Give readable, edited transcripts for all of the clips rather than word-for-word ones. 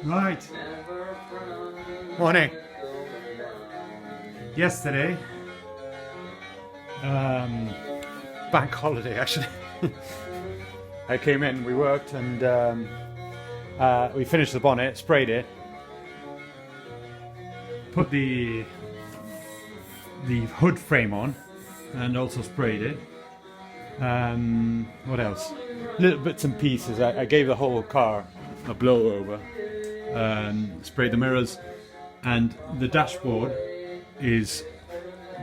Right. Morning. Yesterday, bank holiday actually. I came in, we worked, and we finished the bonnet, sprayed it, put the hood frame on, and also sprayed it. What else? Little bits and pieces. I gave the whole car a blow over. Sprayed the mirrors, and the dashboard is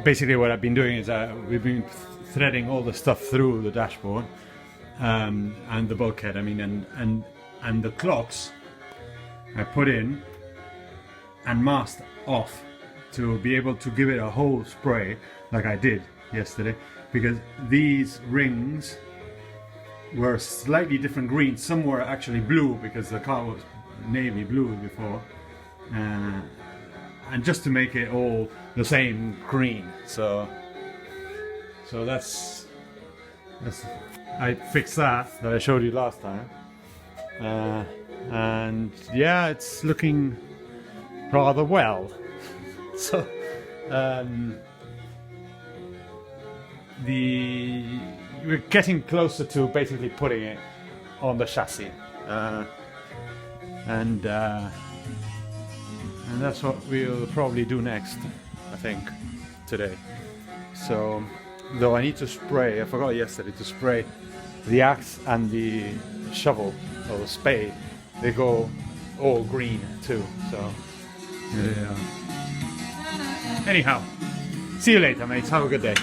basically what I've been doing is we've been threading all the stuff through the dashboard and the bulkhead. I mean, and the clocks I put in and masked off to be able to give it a whole spray like I did yesterday, because these rings were slightly different greens. Some were actually blue because the car was navy blue before, and just to make it all the same green. So that's I fixed that I showed you last time, and yeah, it's looking rather well. So we're getting closer to basically putting it on the chassis, and that's what we'll probably do next, I think, today. So, though I need to spray, I forgot yesterday to spray the axe and the shovel or the spade. They go all green too. So, yeah. Anyhow, see you later, mates. Have a good day.